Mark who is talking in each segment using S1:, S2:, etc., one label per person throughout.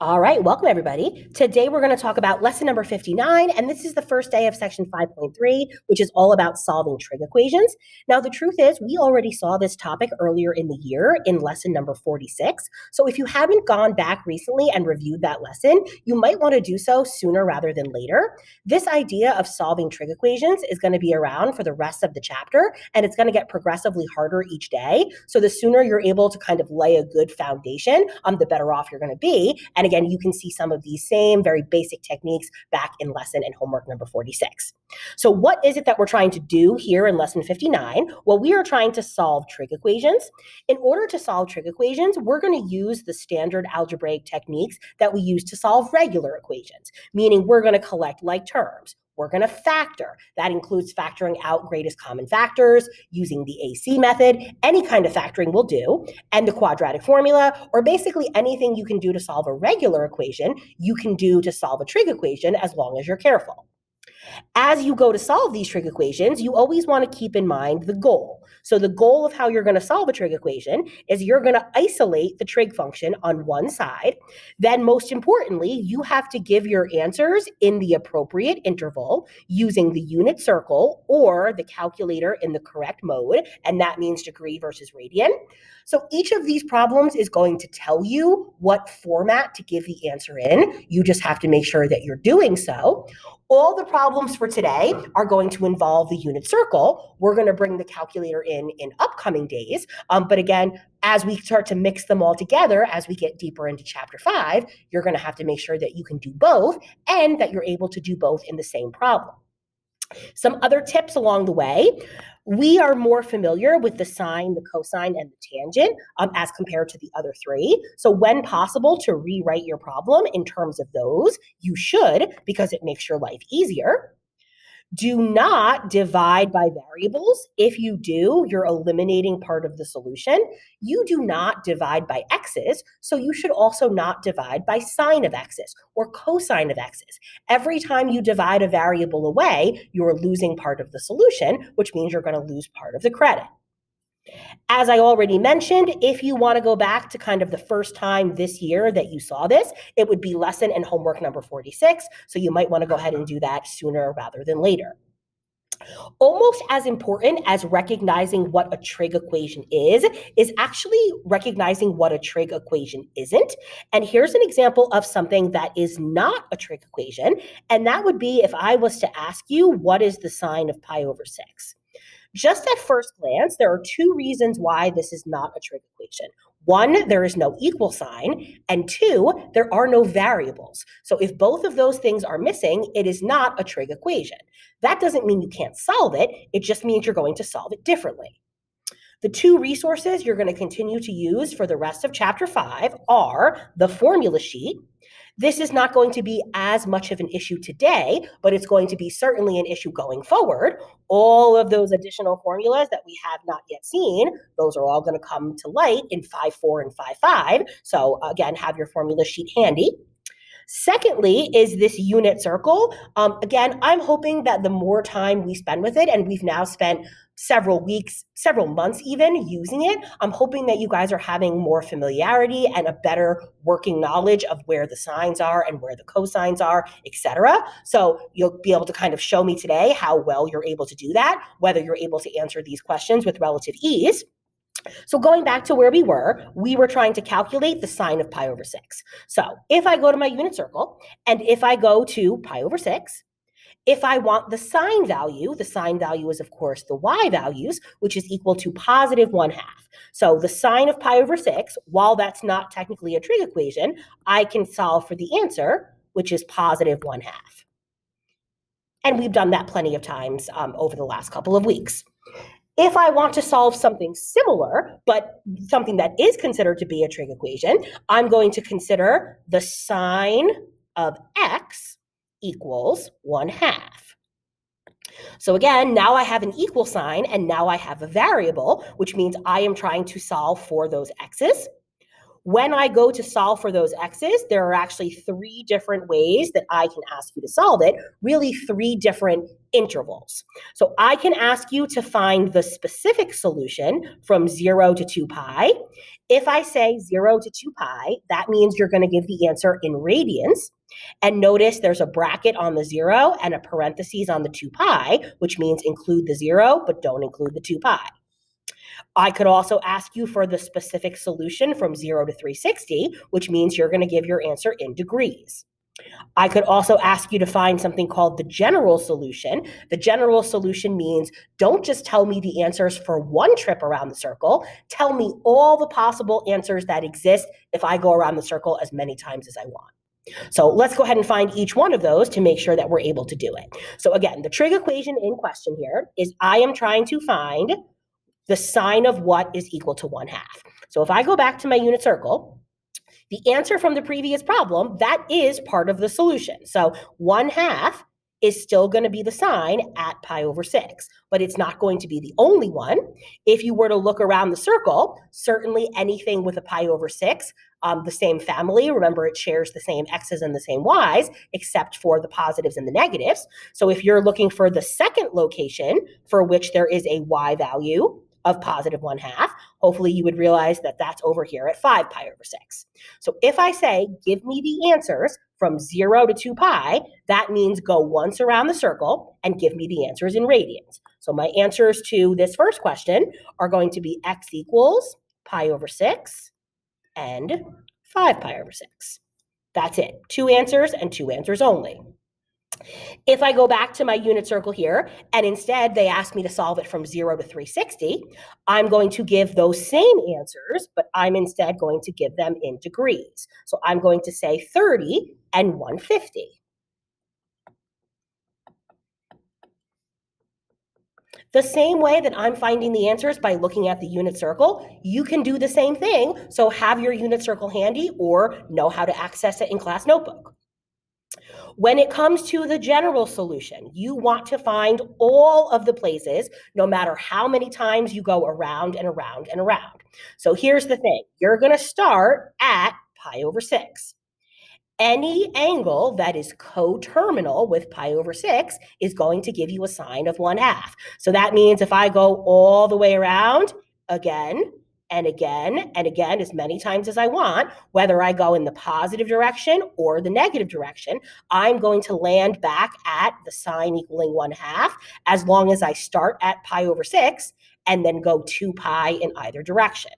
S1: All right, welcome everybody. Today we're going to talk about lesson number 59, and this is the first day of section 5.3, which is all about solving trig equations. Now, the truth is, we already saw this topic earlier in the year in lesson number 46. So if you haven't gone back recently and reviewed that lesson, you might want to do so sooner rather than later. This idea of solving trig equations is going to be around for the rest of the chapter, and it's going to get progressively harder each day. So the sooner you're able to kind of lay a good foundation, the better off you're going to be. And again, you can see some of these same very basic techniques back in lesson and homework number 46. So what is it that we're trying to do here in lesson 59? Well, we are trying to solve trig equations. In order to solve trig equations, we're going to use the standard algebraic techniques that we use to solve regular equations, meaning we're going to collect like terms. We're going to factor. That includes factoring out greatest common factors, using the AC method, any kind of factoring will do, and the quadratic formula, or basically anything you can do to solve a regular equation, you can do to solve a trig equation as long as you're careful. As you go to solve these trig equations, you always want to keep in mind the goal. So the goal of how you're going to solve a trig equation is you're going to isolate the trig function on one side. Then most importantly, you have to give your answers in the appropriate interval using the unit circle or the calculator in the correct mode, and that means degree versus radian. So each of these problems is going to tell you what format to give the answer in. You just have to make sure that you're doing so. All the problems for today are going to involve the unit circle. We're going to bring the calculator in upcoming days. But again, as we start to mix them all together, as we get deeper into chapter 5, you're going to have to make sure that you can do both and that you're able to do both in the same problem. Some other tips along the way. We are more familiar with the sine, the cosine, and the tangent as compared to the other three. So when possible to rewrite your problem in terms of those, you should, because it makes your life easier. Do not divide by variables. If you do, you're eliminating part of the solution. You do not divide by x's, so you should also not divide by sine of x's or cosine of x's. Every time you divide a variable away, you're losing part of the solution, which means you're going to lose part of the credit. As I already mentioned, if you want to go back to kind of the first time this year that you saw this, it would be lesson and homework number 46. So you might want to go ahead and do that sooner rather than later. Almost as important as recognizing what a trig equation is actually recognizing what a trig equation isn't. And here's an example of something that is not a trig equation. And that would be if I was to ask you, what is the sine of pi over 6? Just at first glance, there are two reasons why this is not a trig equation. One, there is no equal sign, and two, there are no variables. So if both of those things are missing, it is not a trig equation. That doesn't mean you can't solve it, it just means you're going to solve it differently. The two resources you're going to continue to use for the rest of chapter 5 are the formula sheet. This is not going to be as much of an issue today, but it's going to be certainly an issue going forward. All of those additional formulas that we have not yet seen, those are all going to come to light in 5.4 and 5.5. So again, have your formula sheet handy. Secondly is this unit circle. Again, I'm hoping that the more time we spend with it, and we've now spent several weeks, several months even using it, I'm hoping that you guys are having more familiarity and a better working knowledge of where the sines are and where the cosines are, etc. So you'll be able to kind of show me today how well you're able to do that, whether you're able to answer these questions with relative ease. So going back to where we were trying to calculate the sine of pi over 6. So if I go to my unit circle, and if I go to pi over 6, if I want the sine value is, of course, the y values, which is equal to positive 1/2. So the sine of pi over 6, while that's not technically a trig equation, I can solve for the answer, which is positive 1/2. And we've done that plenty of times over the last couple of weeks. If I want to solve something similar, but something that is considered to be a trig equation, I'm going to consider the sine of x equals 1/2. So again, now I have an equal sign, and now I have a variable, which means I am trying to solve for those x's. When I go to solve for those x's, there are actually 3 different ways that I can ask you to solve it, really 3 different intervals. So I can ask you to find the specific solution from 0 to 2 pi. If I say 0 to 2 pi, that means you're going to give the answer in radians. And notice there's a bracket on the 0 and a parentheses on the 2 pi, which means include the 0, but don't include the 2 pi. I could also ask you for the specific solution from 0 to 360, which means you're going to give your answer in degrees. I could also ask you to find something called the general solution. The general solution means don't just tell me the answers for one trip around the circle. Tell me all the possible answers that exist if I go around the circle as many times as I want. So let's go ahead and find each one of those to make sure that we're able to do it. So again, the trig equation in question here is I am trying to find the sine of what is equal to 1/2. So if I go back to my unit circle, the answer from the previous problem, that is part of the solution. So 1/2 is still going to be the sine at pi over 6, but it's not going to be the only one. If you were to look around the circle, certainly anything with a pi over 6, the same family, remember it shares the same x's and the same y's, except for the positives and the negatives. So if you're looking for the second location for which there is a y value of positive 1/2, hopefully you would realize that that's over here at 5 pi over 6. So if I say, give me the answers from 0 to 2 pi, that means go once around the circle and give me the answers in radians. So my answers to this first question are going to be x equals pi over 6 and 5 pi over 6. That's it. 2 answers and 2 answers only. If I go back to my unit circle here, and instead they ask me to solve it from 0 to 360, I'm going to give those same answers, but I'm instead going to give them in degrees. So I'm going to say 30 and 150. The same way that I'm finding the answers by looking at the unit circle, you can do the same thing. So have your unit circle handy or know how to access it in class notebook. When it comes to the general solution, you want to find all of the places, no matter how many times you go around and around and around. So here's the thing. You're going to start at pi over 6. Any angle that is coterminal with pi over 6 is going to give you a sine of 1/2. So that means if I go all the way around again, and again, and again, as many times as I want, whether I go in the positive direction or the negative direction, I'm going to land back at the sine equaling 1/2 as long as I start at pi over 6 and then go 2 pi in either direction.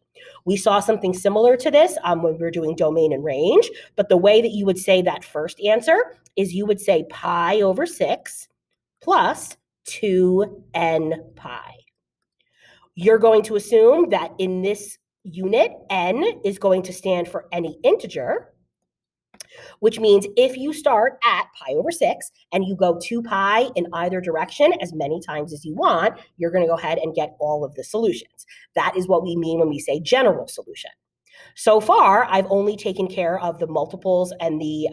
S1: We saw something similar to this when we were doing domain and range, but the way that you would say that first answer is you would say pi over 6 plus 2n pi. You're going to assume that in this unit, n is going to stand for any integer, which means if you start at pi over 6 and you go 2 pi in either direction as many times as you want, you're going to go ahead and get all of the solutions. That is what we mean when we say general solution. So far, I've only taken care of the multiples and the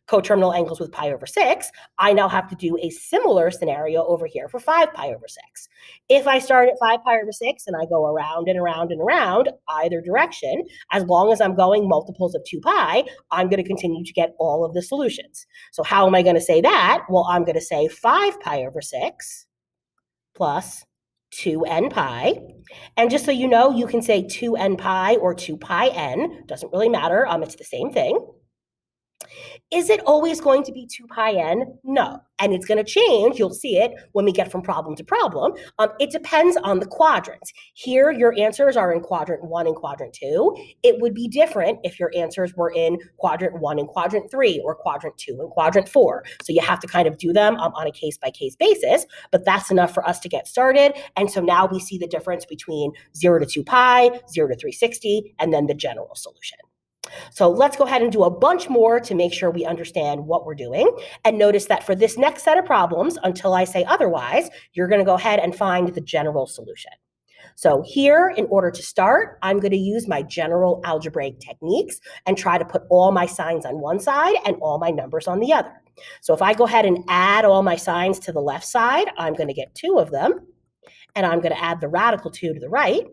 S1: coterminal angles with pi over 6. I now have to do a similar scenario over here for 5 pi over 6. If I start at 5 pi over 6 and I go around and around and around either direction, as long as I'm going multiples of 2 pi, I'm going to continue to get all of the solutions. So how am I going to say that? Well, I'm going to say 5 pi over 6 plus 2n pi. And just so you know, you can say 2n pi or 2 pi n. Doesn't really matter. It's the same thing. Is it always going to be 2 pi n? No. And it's going to change. You'll see it when we get from problem to problem. It depends on the quadrants. Here, your answers are in quadrant 1 and quadrant 2. It would be different if your answers were in quadrant 1 and quadrant 3 or quadrant 2 and quadrant 4. So you have to kind of do them on a case-by-case basis, but that's enough for us to get started. And so now we see the difference between 0 to 2 pi, 0 to 360, and then the general solution. So let's go ahead and do a bunch more to make sure we understand what we're doing. And notice that for this next set of problems, until I say otherwise, you're going to go ahead and find the general solution. So here, in order to start, I'm going to use my general algebraic techniques and try to put all my signs on one side and all my numbers on the other. So if I go ahead and add all my signs to the left side, I'm going to get 2 of them. And I'm going to add the radical 2 to the right.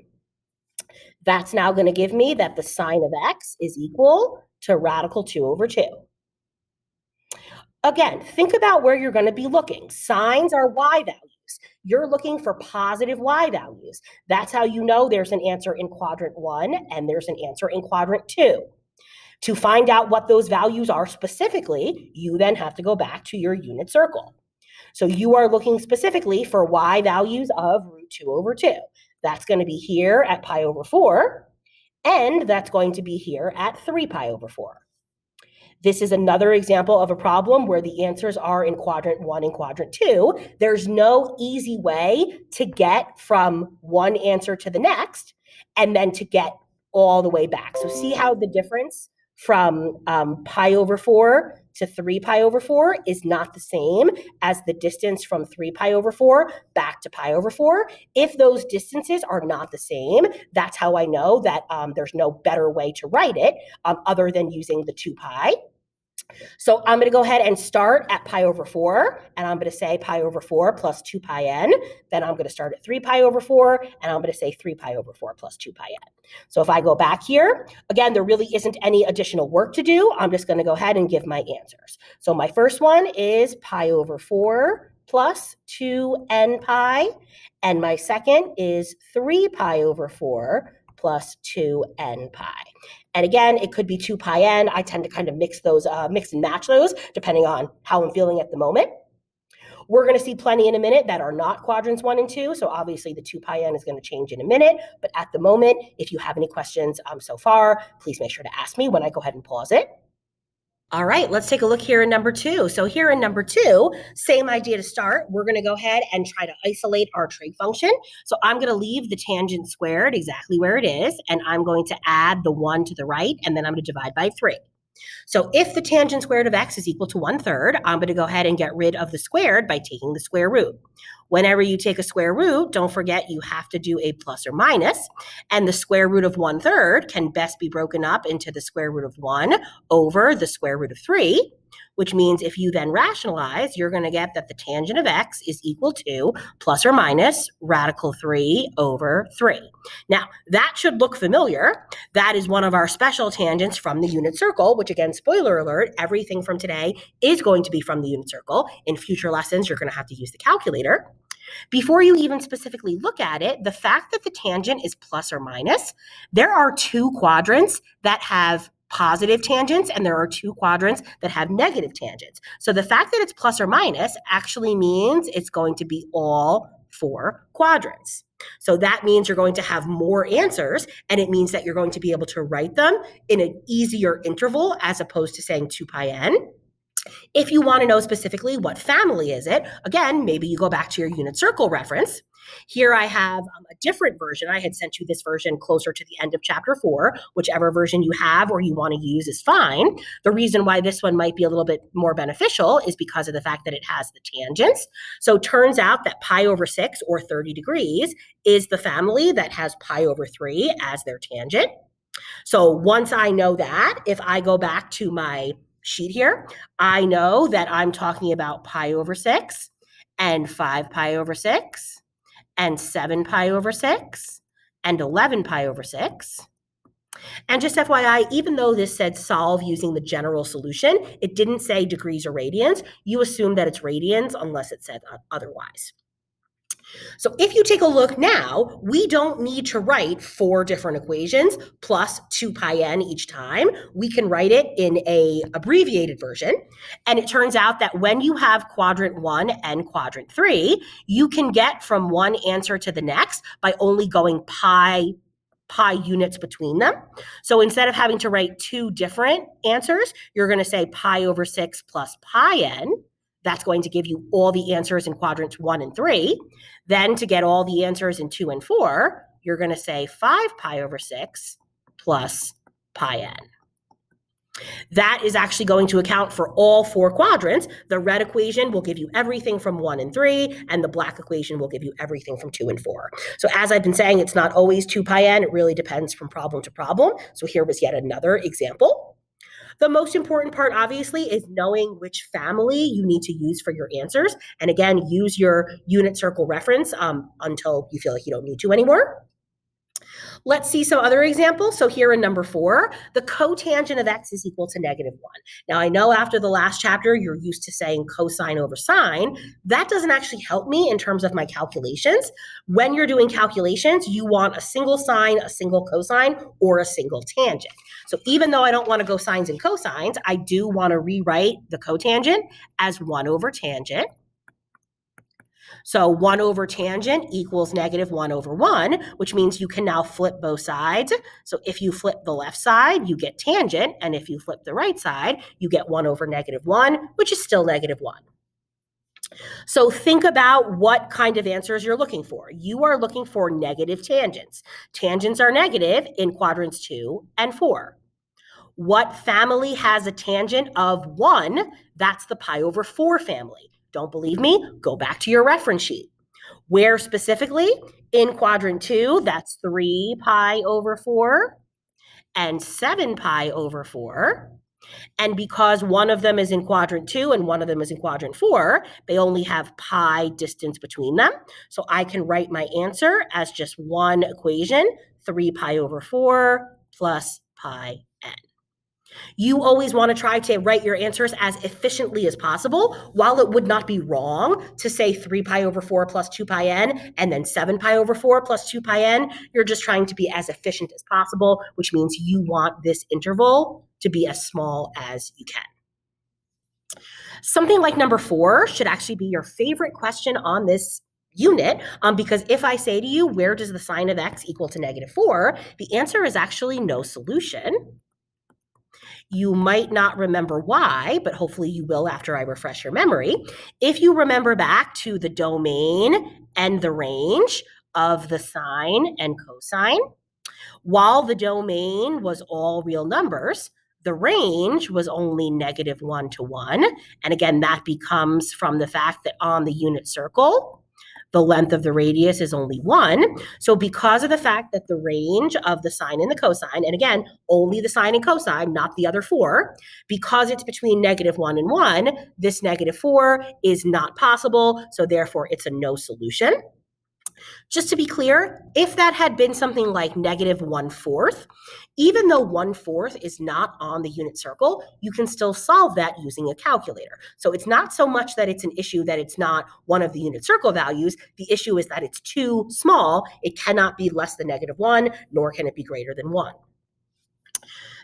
S1: That's now going to give me that the sine of x is equal to radical 2 over 2. Again, think about where you're going to be looking. Sines are y values. You're looking for positive y values. That's how you know there's an answer in quadrant 1 and there's an answer in quadrant 2. To find out what those values are specifically, you then have to go back to your unit circle. So you are looking specifically for y values of root 2 over 2. That's going to be here at pi over 4, and that's going to be here at 3 pi over 4. This is another example of a problem where the answers are in quadrant 1 and quadrant 2. There's no easy way to get from one answer to the next and then to get all the way back. So see how the difference from pi over 4 to 3 pi over 4 is not the same as the distance from 3 pi over 4 back to pi over 4. If those distances are not the same, that's how I know that there's no better way to write it other than using the 2 pi. So I'm going to go ahead and start at pi over 4, and I'm going to say pi over 4 plus 2 pi n. Then I'm going to start at 3 pi over 4, and I'm going to say 3 pi over 4 plus 2 pi n. So if I go back here, again, there really isn't any additional work to do. I'm just going to go ahead and give my answers. So my first one is pi over 4 plus 2n pi, and my second is 3 pi over 4 plus 2n pi. And again, it could be 2 pi n. I tend to kind of mix and match those depending on how I'm feeling at the moment. We're going to see plenty in a minute that are not quadrants 1 and 2. So obviously the 2 pi n is going to change in a minute. But at the moment, if you have any questions so far, please make sure to ask me when I go ahead and pause it. All right, let's take a look here in number 2. So here in number 2, same idea to start. We're going to go ahead and try to isolate our trig function. So I'm going to leave the tangent squared exactly where it is, and I'm going to add the 1 to the right, and then I'm going to divide by 3. So if the tangent squared of x is equal to 1/3, I'm going to go ahead and get rid of the squared by taking the square root. Whenever you take a square root, don't forget you have to do a plus or minus, and the square root of 1/3 can best be broken up into the square root of 1 over the square root of 3, which means if you then rationalize, you're going to get that the tangent of x is equal to plus or minus radical 3 over 3. Now, that should look familiar. That is one of our special tangents from the unit circle, which again, spoiler alert, everything from today is going to be from the unit circle. In future lessons, you're going to have to use the calculator. Before you even specifically look at it, the fact that the tangent is plus or minus, there are 2 quadrants that have positive tangents, and there are 2 quadrants that have negative tangents. So the fact that it's plus or minus actually means it's going to be all 4 quadrants. So that means you're going to have more answers, and it means that you're going to be able to write them in an easier interval as opposed to saying 2 pi n. If you want to know specifically what family is it, again, maybe you go back to your unit circle reference. Here I have a different version. I had sent you this version closer to the end of chapter 4. Whichever version you have or you want to use is fine. The reason why this one might be a little bit more beneficial is because of the fact that it has the tangents. So it turns out that pi over 6 or 30 degrees is the family that has pi over 3 as their tangent. So once I know that, if I go back to my sheet here, I know that I'm talking about pi over 6 and 5 pi over 6 and 7 pi over 6 and 11 pi over 6. And just FYI, even though this said solve using the general solution, it didn't say degrees or radians. You assume that it's radians unless it said otherwise. So if you take a look now, we don't need to write 4 different equations plus 2 pi n each time. We can write it in an abbreviated version. And it turns out that when you have quadrant 1 and quadrant 3, you can get from one answer to the next by only going pi units between them. So instead of having to write 2 different answers, you're going to say pi over 6 plus pi n. That's going to give you all the answers in quadrants 1 and 3. Then to get all the answers in 2 and 4, you're going to say 5 pi over 6 plus pi n. That is actually going to account for all 4 quadrants. The red equation will give you everything from 1 and 3, and the black equation will give you everything from 2 and 4. So as I've been saying, it's not always 2 pi n. It really depends from problem to problem. So here was yet another example. The most important part, obviously, is knowing which family you need to use for your answers. And again, use your unit circle reference until you feel like you don't need to anymore. Let's see some other examples. So here in number 4, the cotangent of x is equal to -1. Now I know after the last chapter, you're used to saying cosine over sine. That doesn't actually help me in terms of my calculations. When you're doing calculations, you want a single sine, a single cosine, or a single tangent. So even though I don't want to go sines and cosines, I do want to rewrite the cotangent as 1 over tangent. So 1 over tangent equals -1 over 1, which means you can now flip both sides. So if you flip the left side, you get tangent, and if you flip the right side, you get 1 over -1, which is still -1. So think about what kind of answers you're looking for. You are looking for negative tangents. Tangents are negative in quadrants 2 and 4. What family has a tangent of 1? That's the pi over 4 family. Don't believe me? Go back to your reference sheet. Where specifically? In quadrant 2, that's 3 pi over 4 and 7 pi over 4. And because one of them is in quadrant 2 and one of them is in quadrant 4, they only have pi distance between them. So I can write my answer as just one equation, 3 pi over 4 plus pi n. You always want to try to write your answers as efficiently as possible. While it would not be wrong to say 3 pi over 4 plus 2 pi n and then 7 pi over 4 plus 2 pi n, you're just trying to be as efficient as possible, which means you want this interval to be as small as you can. Something like number 4 should actually be your favorite question on this unit, because if I say to you, where does the sine of x equal to -4? The answer is actually no solution. You might not remember why, but hopefully you will after I refresh your memory. If you remember back to the domain and the range of the sine and cosine, while the domain was all real numbers, the range was only -1 to 1. And again, that becomes from the fact that on the unit circle, the length of the radius is only 1. So because of the fact that the range of the sine and the cosine, and again, only the sine and cosine, not the other 4, because it's between -1 and 1, this -4 is not possible, so therefore it's a no solution. Just to be clear, if that had been something like -1/4, even though 1/4 is not on the unit circle, you can still solve that using a calculator. So it's not so much that it's an issue that it's not one of the unit circle values. The issue is that it's too small. It cannot be less than -1, nor can it be greater than 1.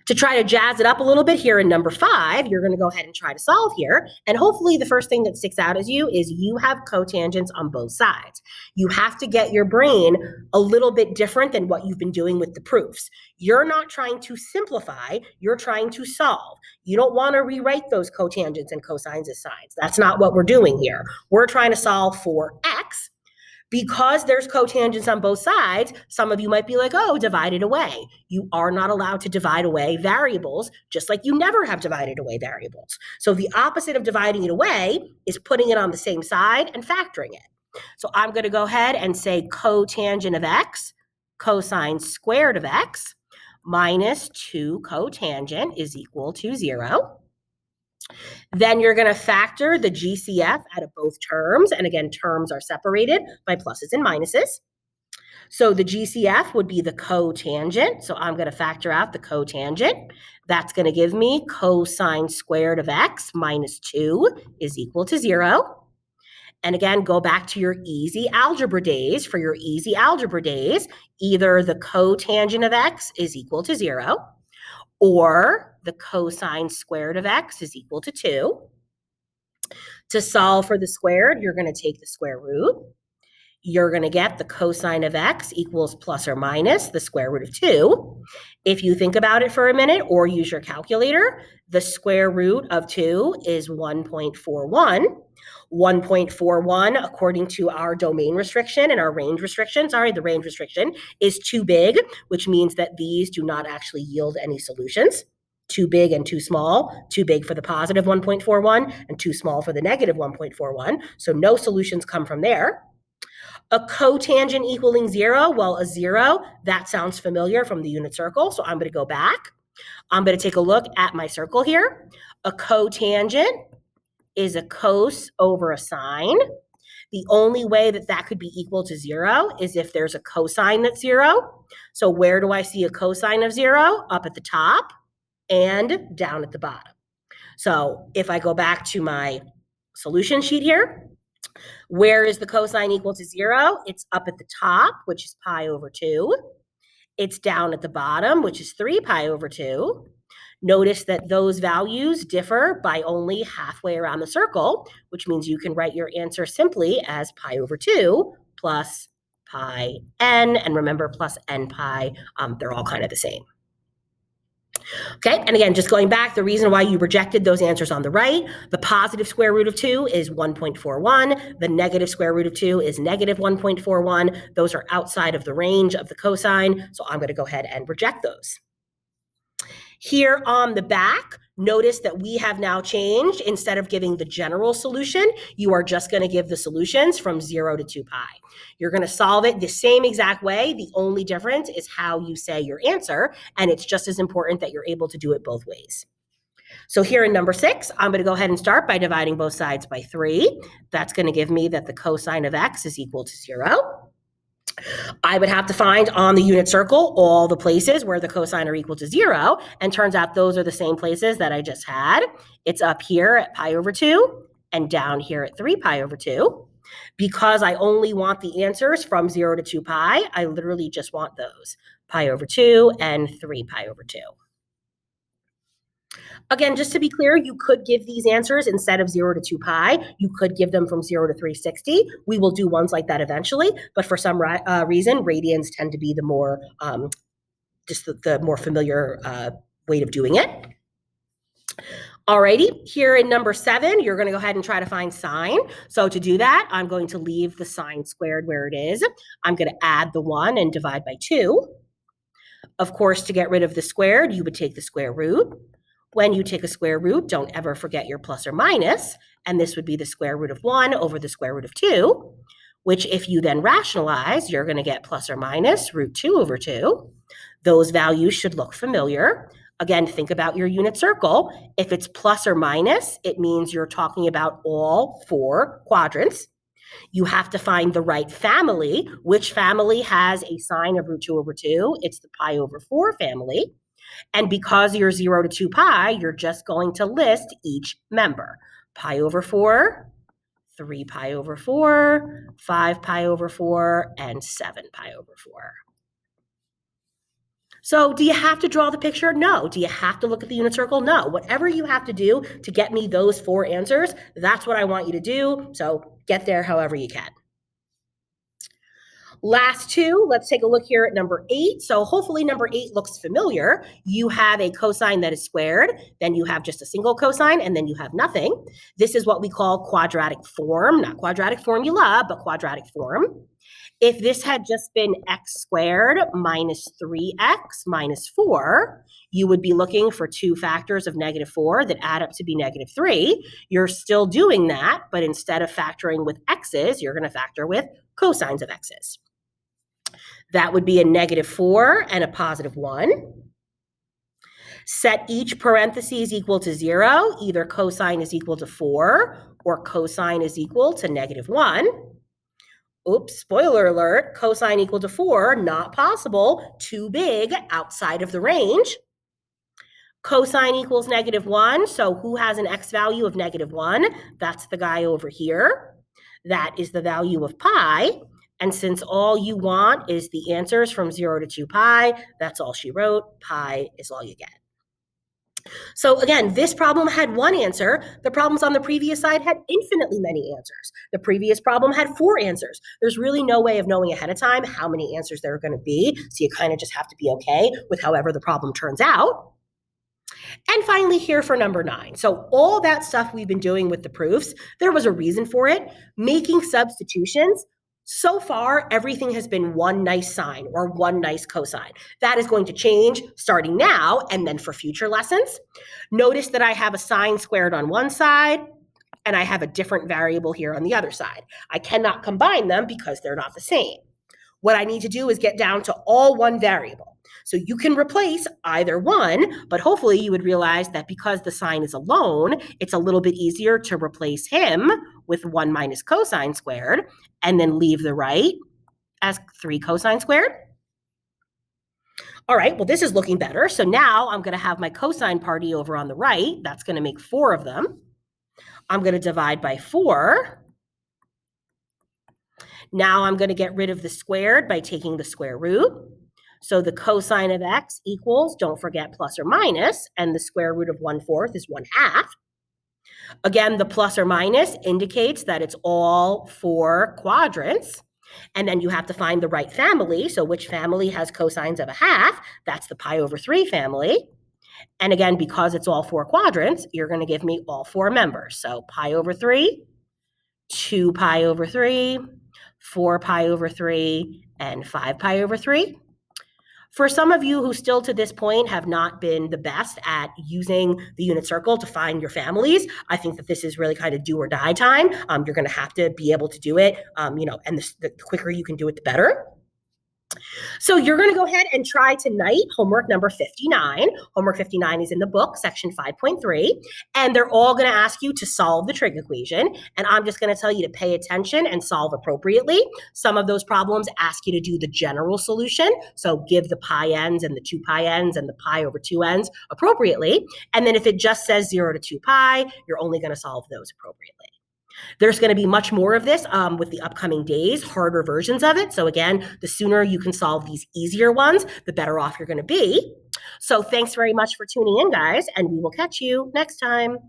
S1: To try to jazz it up a little bit here in number 5, you're going to go ahead and try to solve here. And hopefully the first thing that sticks out as you is you have cotangents on both sides. You have to get your brain a little bit different than what you've been doing with the proofs. You're not trying to simplify, you're trying to solve. You don't want to rewrite those cotangents and cosines as sines. That's not what we're doing here. We're trying to solve for x. Because there's cotangents on both sides, some of you might be like, oh, divide it away. You are not allowed to divide away variables, just like you never have divided away variables. So the opposite of dividing it away is putting it on the same side and factoring it. So I'm going to go ahead and say cotangent of x, cosine squared of x, minus 2 cotangent is equal to 0. Then you're going to factor the GCF out of both terms. And again, terms are separated by pluses and minuses. So the GCF would be the cotangent. So I'm going to factor out the cotangent. That's going to give me cosine squared of x minus 2 is equal to 0. And again, go back to your easy algebra days. For your easy algebra days, either the cotangent of x is equal to 0, or the cosine squared of x is equal to 2. To solve for the squared, you're going to take the square root. You're going to get the cosine of x equals plus or minus the square root of 2. If you think about it for a minute or use your calculator, the square root of 2 is 1.41. 1.41, according to our domain restriction and our range restriction, the range restriction is too big, which means that these do not actually yield any solutions. Too big and too small, too big for the positive 1.41 and too small for the negative 1.41. So no solutions come from there. A cotangent equaling 0, well, a 0, that sounds familiar from the unit circle. So I'm going to go back. I'm going to take a look at my circle here. A cotangent is a cos over a sine. The only way that that could be equal to 0 is if there's a cosine that's 0. So where do I see a cosine of 0? Up at the top and down at the bottom. So if I go back to my solution sheet here, where is the cosine equal to 0? It's up at the top, which is pi over 2. It's down at the bottom, which is 3 pi over 2. Notice that those values differ by only halfway around the circle, which means you can write your answer simply as pi over 2 plus pi n. And remember, plus n pi, they're all kind of the same. Okay, and again, just going back, the reason why you rejected those answers on the right, the positive square root of 2 is 1.41. The negative square root of 2 is negative 1.41. Those are outside of the range of the cosine, so I'm going to go ahead and reject those. Here on the back, notice that we have now changed. Instead of giving the general solution, you are just going to give the solutions from 0 to 2 pi. You're going to solve it the same exact way. The only difference is how you say your answer, and it's just as important that you're able to do it both ways. So here in number 6, I'm going to go ahead and start by dividing both sides by 3. That's going to give me that the cosine of x is equal to 0. I would have to find on the unit circle all the places where the cosine are equal to 0, and turns out those are the same places that I just had. It's up here at pi over 2 and down here at 3 pi over 2. Because I only want the answers from 0 to 2 pi, I literally just want those, pi over 2 and 3 pi over 2. Again, just to be clear, you could give these answers instead of 0 to 2 pi. You could give them from 0 to 360. We will do ones like that eventually, but for some reason, radians tend to be the more, just the more familiar way of doing it. Alrighty, here in number 7, you're going to go ahead and try to find sine. So to do that, I'm going to leave the sine squared where it is. I'm going to add the 1 and divide by 2. Of course, to get rid of the squared, you would take the square root. When you take a square root, don't ever forget your plus or minus, and this would be the square root of 1 over the square root of 2, which if you then rationalize, you're going to get plus or minus root 2 over 2. Those values should look familiar. Again, think about your unit circle. If it's plus or minus, it means you're talking about all 4 quadrants. You have to find the right family. Which family has a sign of root 2 over 2? It's the pi over 4 family. And because you're 0 to 2 pi, you're just going to list each member. Pi over 4, 3 pi over 4, 5 pi over 4, and 7 pi over 4. So do you have to draw the picture? No. Do you have to look at the unit circle? No. Whatever you have to do to get me those 4 answers, that's what I want you to do. So get there however you can. Last 2, let's take a look here at number 8. So hopefully number 8 looks familiar. You have a cosine that is squared, then you have just a single cosine, and then you have nothing. This is what we call quadratic form, not quadratic formula, but quadratic form. If this had just been x squared minus 3x minus 4, you would be looking for 2 factors of negative 4 that add up to be negative 3. You're still doing that, but instead of factoring with x's, you're going to factor with cosines of x's. That would be a negative 4 and a positive 1. Set each parentheses equal to 0. Either cosine is equal to 4 or cosine is equal to negative 1. Oops, spoiler alert, cosine equal to 4, not possible, too big, outside of the range. Cosine equals negative 1, so who has an x value of negative 1? That's the guy over here. That is the value of pi. And since all you want is the answers from 0 to 2 pi, that's all she wrote. Pi is all you get. So again, this problem had 1 answer. The problems on the previous side had infinitely many answers. The previous problem had 4 answers. There's really no way of knowing ahead of time how many answers there are going to be. So you kind of just have to be okay with however the problem turns out. And finally here for number 9. So all that stuff we've been doing with the proofs, there was a reason for it. Making substitutions. So far, everything has been one nice sine or one nice cosine. That is going to change starting now and then for future lessons. Notice that I have a sine squared on one side and I have a different variable here on the other side. I cannot combine them because they're not the same. What I need to do is get down to all one variable. So you can replace either one, but hopefully you would realize that because the sign is alone, it's a little bit easier to replace him with 1 minus cosine squared and then leave the right as 3 cosine squared. All right, well, this is looking better. So now I'm going to have my cosine party over on the right. That's going to make 4 of them. I'm going to divide by 4. Now I'm going to get rid of the squared by taking the square root. So the cosine of x equals, don't forget plus or minus, and the square root of 1/4 is 1/2. Again, the plus or minus indicates that it's all 4 quadrants. And then you have to find the right family. So which family has cosines of 1/2? That's the pi over 3 family. And again, because it's all 4 quadrants, you're going to give me all 4 members. So pi over 3, 2 pi over 3, 4 pi over 3, and 5 pi over 3. For some of you who still to this point have not been the best at using the unit circle to find your families, I think that this is really kind of do or die time. You're going to have to be able to do it, and the quicker you can do it, the better. So you're going to go ahead and try tonight homework number 59. Homework 59 is in the book, section 5.3, and they're all going to ask you to solve the trig equation, and I'm just going to tell you to pay attention and solve appropriately. Some of those problems ask you to do the general solution, so give the pi ends and the 2 pi ends and the pi over 2 ends appropriately, and then if it just says 0 to 2 pi, you're only going to solve those appropriately. There's going to be much more of this with the upcoming days, harder versions of it. So again, the sooner you can solve these easier ones, the better off you're going to be. So thanks very much for tuning in, guys, and we will catch you next time.